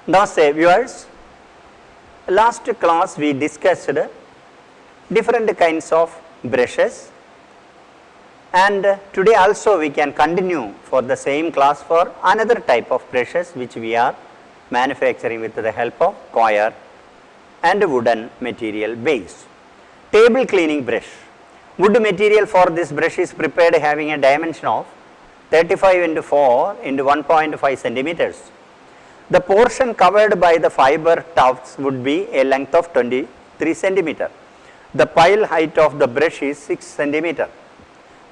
Namaste viewers, last class we discussed different kinds of brushes, and today also we can continue for the same class for another type of brushes which we are manufacturing with the help of coir and wooden material base. Table cleaning brush. Wood material for this brush is prepared having a dimension of 35 into 4 into 1.5 centimeters. The portion covered by the fiber tufts would be a length of 23 centimeter. The pile height of the brush is 6 centimeter.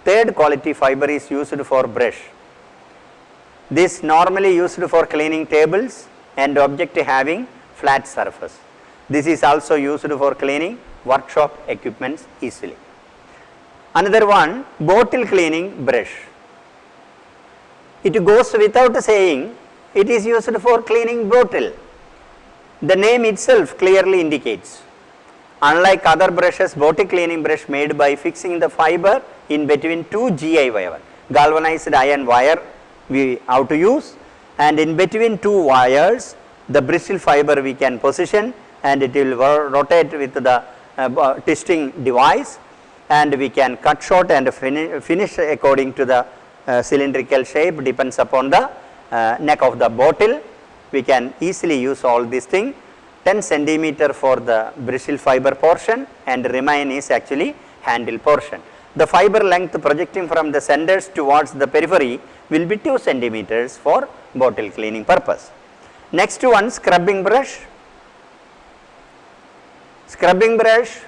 Third quality fiber is used for brush. This normally used for cleaning tables and object having flat surface. This is also used for cleaning workshop equipments easily. Another one, bottle cleaning brush. It goes without saying, it is used for cleaning bottle. The name itself clearly indicates. Unlike other brushes, bottle cleaning brush made by fixing the fiber in between two GI wire, galvanized iron wire we have to use, and in between two wires the bristle fiber we can position and it will rotate with the twisting device, and we can cut short and finish according to the cylindrical shape, depends upon the neck of the bottle. We can easily use all these things. 10 centimeter for the bristle fiber portion and remain is actually handle portion. The fiber length projecting from the centers towards the periphery will be 2 centimeters for bottle cleaning purpose. Next one, scrubbing brush. Scrubbing brush,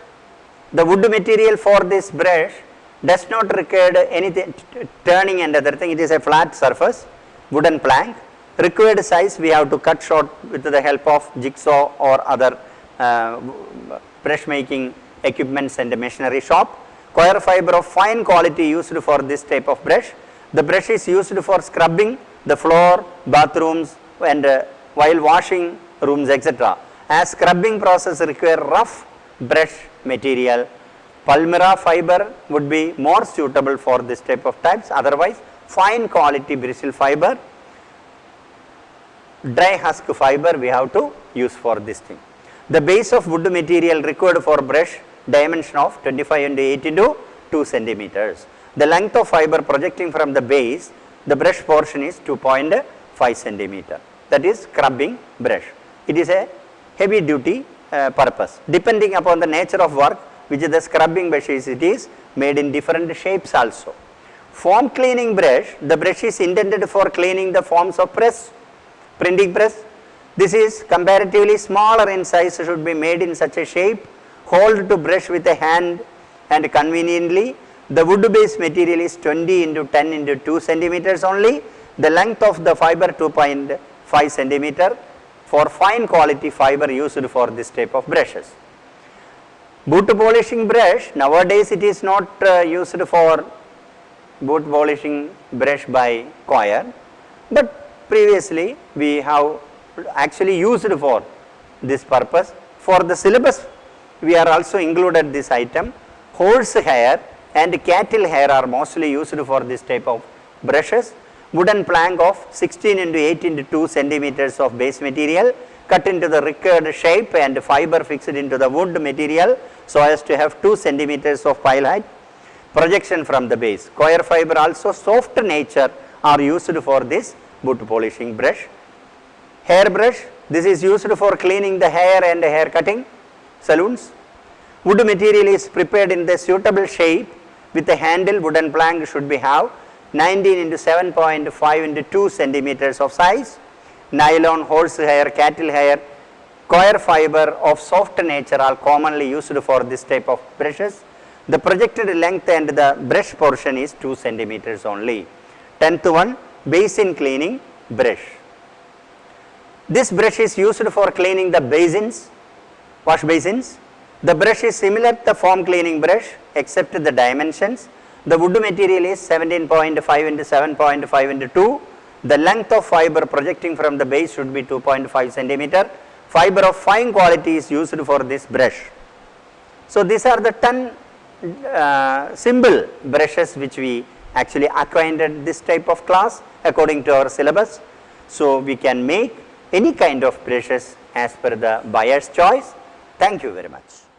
the wood material for this brush does not require anything turning and other thing. It is a flat surface, wooden plank. Required size we have to cut short with the help of jigsaw or other brush making equipments and machinery shop. Coir fiber of fine quality used for this type of brush. The brush is used for scrubbing the floor, bathrooms, and while washing rooms, etc. As scrubbing process require rough brush material, Palmyra fiber would be more suitable for this type of types. Otherwise, fine quality bristle fiber, dry husk fiber we have to use for this thing. The base of wood material required for brush dimension of 25 into 8 into 2 centimeters. The length of fiber projecting from the base, the brush portion is 2.5 centimeter. That is scrubbing brush. It is a heavy duty purpose. Depending upon the nature of work which the scrubbing brush is, it is made in different shapes also. Foam cleaning brush, the brush is intended for cleaning the forms of press, printing press. This is comparatively smaller in size, should be made in such a shape, hold to brush with a hand and conveniently. The wood base material is 20 into 10 into 2 centimeters only. The length of the fiber 2.5 centimeter for fine quality fiber used for this type of brushes. Boot polishing brush, nowadays it is not used for boot polishing brush by coir, but previously we have actually used for this purpose. For the syllabus we are also included this item. Horse hair and cattle hair are mostly used for this type of brushes. Wooden plank of 16 into 8 into 2 centimeters of base material, cut into the required shape and fiber fixed into the wood material so as to have 2 centimeters of pile height. Projection from the base. Coir fiber also soft nature are used for this boot polishing brush. Hair brush, this is used for cleaning the hair and hair cutting saloons. Wood material is prepared in the suitable shape with a handle. Wooden plank should be have 19 into 7.5 into 2 centimeters of size. Nylon, horse hair, cattle hair, coir fiber of soft nature are commonly used for this type of brushes. The projected length and the brush portion is 2 centimeters only. 10th one, basin cleaning brush. This brush is used for cleaning the basins, wash basins. The brush is similar to the foam cleaning brush except the dimensions. The wood material is 17.5 into 7.5 into 2. The length of fiber projecting from the base should be 2.5 centimeter. Fiber of fine quality is used for this brush. So these are the 10 simple brushes which we actually acquainted this type of class according to our syllabus. So we can make any kind of brushes as per the buyer's choice. Thank you very much.